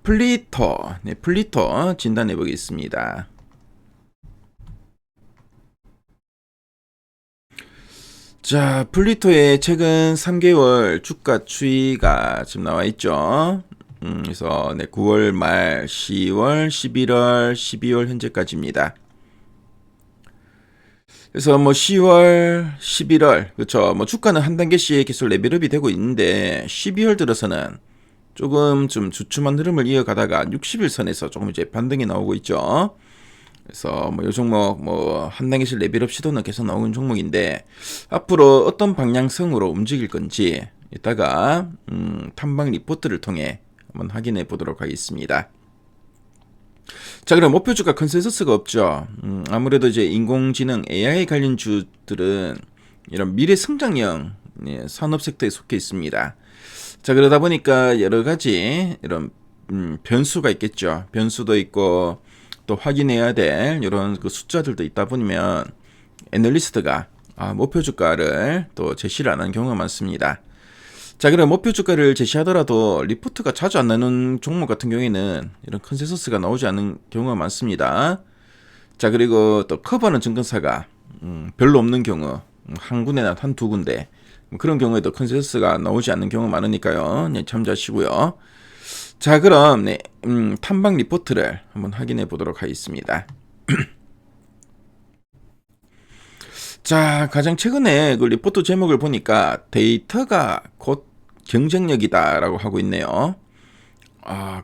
플리터, 네, 플리터 진단해 보겠습니다. 자, 플리토의 최근 3개월 주가 추이가 지금 나와 있죠. 그래서 네, 9월 말, 10월, 11월, 12월 현재까지입니다. 그래서 뭐 10월, 11월, 그렇죠. 뭐 주가는 한 단계씩 계속 레벨업이 되고 있는데 12월 들어서는 조금 좀 주춤한 흐름을 이어가다가 60일선에서 조금 이제 반등이 나오고 있죠. 그래서 뭐 요 종목 뭐 한 단계씩 레벨업 시도는 계속 나오는 종목인데 앞으로 어떤 방향성으로 움직일 건지 이따가 탐방 리포트를 통해 한번 확인해 보도록 하겠습니다. 자, 그럼 목표 주가 컨센서스가 없죠. 아무래도 이제 인공지능 AI 관련 주들은 이런 미래 성장형 산업 섹터에 속해 있습니다. 자, 그러다 보니까 여러 가지 이런 변수가 있겠죠. 변수도 있고 또 확인해야 될 이런 그 숫자들도 있다 보면 애널리스트가 목표 주가를 또 제시를 안 하는 경우가 많습니다. 자, 그럼 목표 주가를 제시하더라도 리포트가 자주 안 나오는 종목 같은 경우에는 이런 컨센서스가 나오지 않는 경우가 많습니다. 자, 그리고 또 커버하는 증권사가 별로 없는 경우 한 군데나 한 두 군데 그런 경우에도 컨센서스가 나오지 않는 경우가 많으니까요. 네, 참조하시고요. 자, 그럼 네, 탐방 리포트를 한번 확인해 보도록 하겠습니다. 자, 가장 최근에 그 리포트 제목을 보니까 데이터가 곧 경쟁력이다라고 하고 있네요.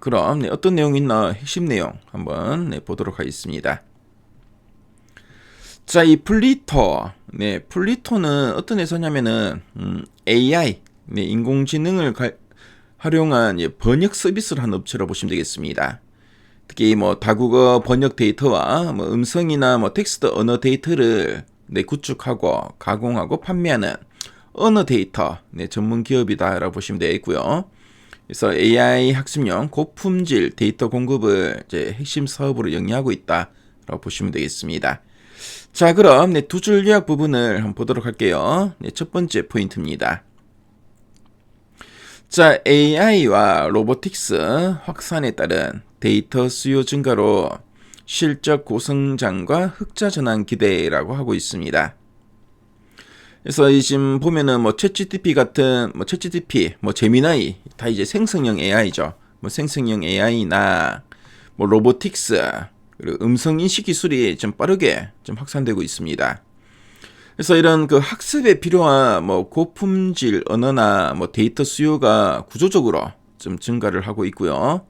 그럼 네, 어떤 내용이 있나 핵심 내용 한번 네, 보도록 하겠습니다. 자, 이 플리토, 네, 플리토는 어떤 회사냐면은 AI, 네, 인공지능을 활용한 번역 서비스를 하는 업체로 보시면 되겠습니다. 특히 뭐 다국어 번역 데이터와 뭐 음성이나 뭐 텍스트 언어 데이터를 네, 구축하고 가공하고 판매하는 언어 데이터 네, 전문 기업이다라고 보시면 되겠고요. 그래서 AI 학습용 고품질 데이터 공급을 이제 핵심 사업으로 영위하고 있다라고 보시면 되겠습니다. 자, 그럼 네, 두 줄 요약 부분을 한번 보도록 할게요. 네, 첫 번째 포인트입니다. 자, AI와 로보틱스 확산에 따른 데이터 수요 증가로 실적 고성장과 흑자 전환 기대라고 하고 있습니다. 그래서 지금 보면은 뭐 챗GPT 같은 뭐 챗GPT, 뭐 제미나이 다 이제 생성형 AI죠. 뭐 생성형 AI나 뭐 로보틱스 그리고 음성 인식 기술이 좀 빠르게 좀 확산되고 있습니다. 그래서 이런 그 학습에 필요한 뭐 고품질 언어나 뭐 데이터 수요가 구조적으로 좀 증가를 하고 있고요.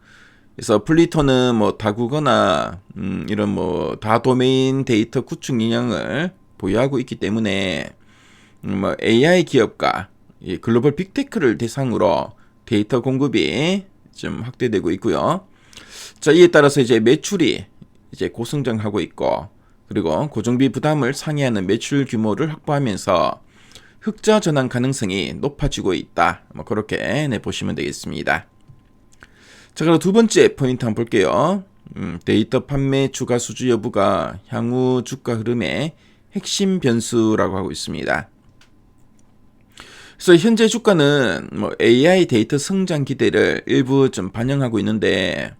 그래서 플리토는 뭐 다국어나 이런 뭐 다도메인 데이터 구축 역량을 보유하고 있기 때문에 뭐 AI 기업과 이 글로벌 빅테크를 대상으로 데이터 공급이 좀 확대되고 있고요. 자, 이에 따라서 이제 매출이 이제 고성장하고 있고 그리고 고정비 부담을 상회하는 매출 규모를 확보하면서 흑자 전환 가능성이 높아지고 있다. 뭐 그렇게 네, 보시면 되겠습니다. 자, 그럼 두 번째 포인트 한번 볼게요. 데이터 판매 주가 수주 여부가 향후 주가 흐름의 핵심 변수라고 하고 있습니다. 그래서 현재 주가는 뭐 AI 데이터 성장 기대를 일부 좀 반영하고 있는데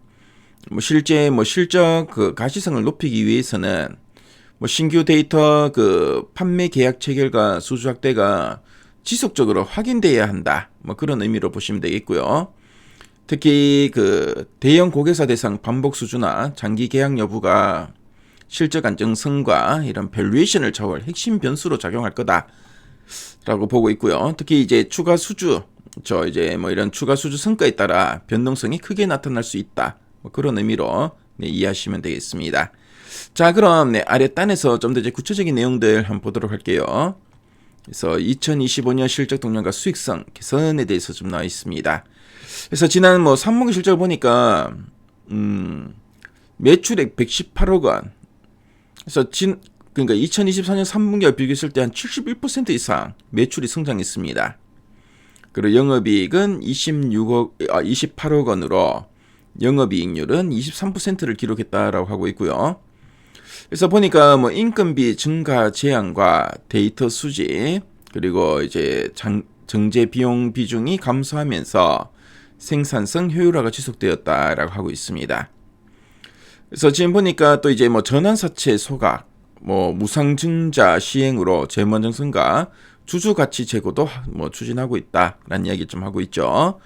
뭐 실제 뭐 실적 그 가시성을 높이기 위해서는 뭐 신규 데이터 그 판매 계약 체결과 수주 확대가 지속적으로 확인돼야 한다. 뭐 그런 의미로 보시면 되겠고요. 특히 그 대형 고객사 대상 반복 수주나 장기 계약 여부가 실적 안정성과 이런 밸류에이션을 좌우할 핵심 변수로 작용할 거다라고 보고 있고요. 특히 이제 추가 수주, 이제 뭐 이런 추가 수주 성과에 따라 변동성이 크게 나타날 수 있다. 뭐 그런 의미로 네, 이해하시면 되겠습니다. 자, 그럼 네, 아래 단에서 좀 더 이제 구체적인 내용들 한번 보도록 할게요. 그래서 2025년 실적 동향과 수익성 개선에 대해서 좀 나와 있습니다. 그래서 지난 뭐 3분기 실적을 보니까 매출액 118억 원. 그래서 그러니까 2024년 3분기와 비교했을 때 한 71% 이상 매출이 성장했습니다. 그리고 영업이익은 28억 원으로 영업이익률은 23%를 기록했다라고 하고 있고요. 그래서 보니까 뭐 인건비 증가 제한과 데이터 수집 그리고 이제 정제 비용 비중이 감소하면서 생산성 효율화가 지속되었다라고 하고 있습니다. 그래서 지금 보니까 또 이제 뭐 전환사채 소각, 뭐 무상증자 시행으로 재무안정성과 주주가치 제고도 뭐 추진하고 있다라는 이야기 좀 하고 있죠.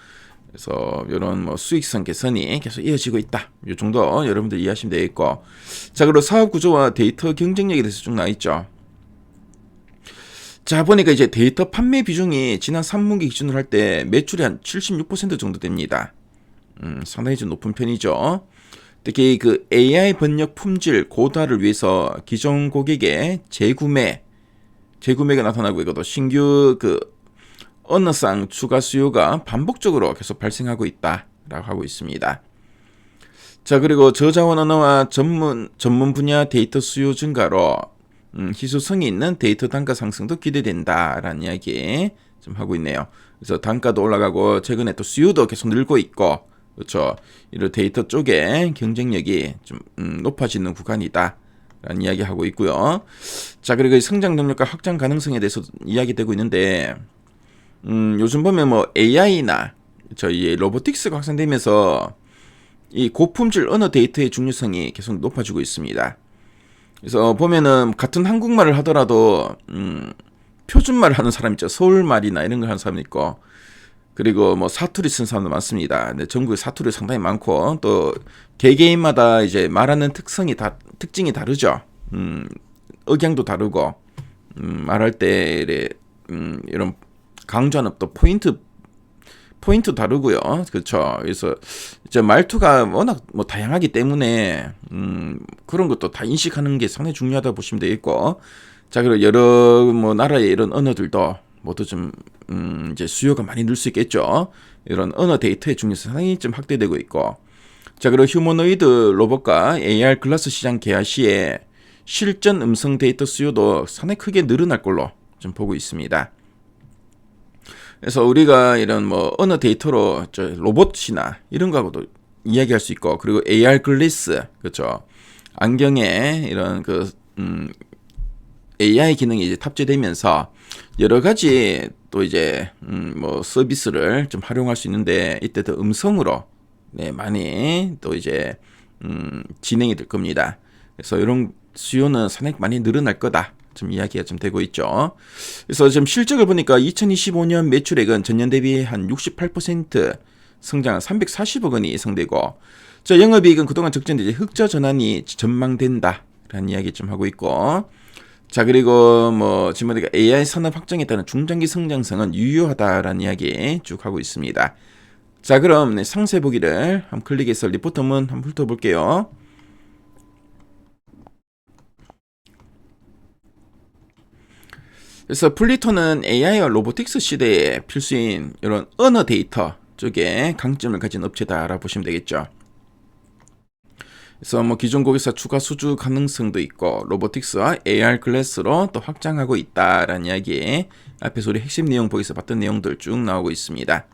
그래서 이런 뭐 수익성 개선이 계속 이어지고 있다. 이 정도 여러분들 이해하시면 되겠고, 자 그리고 사업 구조와 데이터 경쟁력에 대해서 쭉 나와 있죠. 자 보니까 이제 데이터 판매 비중이 지난 3분기 기준으로 할 때 매출이 한 76% 정도 됩니다. 상당히 좀 높은 편이죠. 특히 그 AI 번역 품질 고도화를 위해서 기존 고객의 재구매가 나타나고 있고, 또 신규 그 언어상 추가 수요가 반복적으로 계속 발생하고 있다라고 하고 있습니다. 자 그리고 저자원 언어와 전문 분야 데이터 수요 증가로 희소성이 있는 데이터 단가 상승도 기대된다라는 이야기 좀 하고 있네요. 그래서 단가도 올라가고 최근에 또 수요도 계속 늘고 있고, 그렇죠. 이런 데이터 쪽에 경쟁력이 좀 높아지는 구간이다 라는 이야기 하고 있고요. 자 그리고 성장 능력과 확장 가능성에 대해서 이야기되고 있는데, 요즘 보면 뭐 AI나 저희 로보틱스가 확산되면서 이 고품질 언어 데이터의 중요성이 계속 높아지고 있습니다. 그래서 보면은 같은 한국말을 하더라도 표준말을 하는 사람 있죠. 서울말이나 이런 걸 하는 사람 있고, 그리고 뭐 사투리 쓴 사람도 많습니다. 근데 전국에 사투리 상당히 많고, 또 개개인마다 이제 말하는 특징이 다르죠. 억양도 다르고, 말할 때 이런 강조하는 또 포인트 다르고요. 그렇죠. 그래서 이제 말투가 워낙 뭐 다양하기 때문에 그런 것도 다 인식하는 게 상당히 중요하다 보시면 되겠고, 자 그리고 여러 뭐 나라의 이런 언어들도 모두 좀 이제 수요가 많이 늘 수 있겠죠. 이런 언어 데이터의 중요성이 상당히 좀 확대되고 있고, 자 그리고 휴머노이드 로봇과 AR 글라스 시장 개화 시에 실전 음성 데이터 수요도 상당히 크게 늘어날 걸로 좀 보고 있습니다. 그래서 우리가 이런 뭐 언어 데이터로 로봇이나 이런 거하고도 이야기할 수 있고, 그리고 AR 글래스, 그렇죠. 안경에 이런 그 AI 기능이 이제 탑재되면서 여러 가지 또 이제 뭐 서비스를 좀 활용할 수 있는데, 이때도 음성으로 많이 또 이제 진행이 될 겁니다. 그래서 이런 수요는 상당히 많이 늘어날 거다. 좀 이야기가 좀 되고 있죠. 그래서 지금 실적을 보니까 2025년 매출액은 전년 대비 한 68% 성장 340억 원이 예상되고, 자 영업이익은 그동안 적자인데 이제 흑자 전환이 전망된다라는 이야기 좀 하고 있고, 자 그리고 뭐 지금 보니까 AI 산업 확장에 따른 중장기 성장성은 유효하다라는 이야기 쭉 하고 있습니다. 자 그럼 상세 보기를 한번 클릭해서 리포트문 한번 훑어볼게요. 그래서 플리토는 AI와 로보틱스 시대에 필수인 이런 언어 데이터 쪽에 강점을 가진 업체다라고 보시면 되겠죠. 그래서 뭐 기존 고객사 추가 수주 가능성도 있고, 로보틱스와 AR 글래스로 또 확장하고 있다라는 이야기, 앞에서 우리 핵심 내용 보기에서 봤던 내용들 쭉 나오고 있습니다.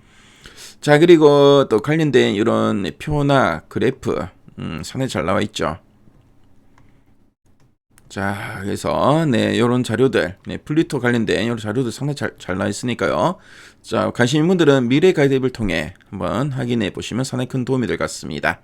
자 그리고 또 관련된 이런 표나 그래프 상당히 잘 나와 있죠. 자 그래서 이런 자료들, 플리토 관련된 이런 자료들 상당히 잘 나와 있으니까요. 자 관심 있는 분들은 미래 가이드앱을 통해 한번 확인해 보시면 상당히 큰 도움이 될 것 같습니다.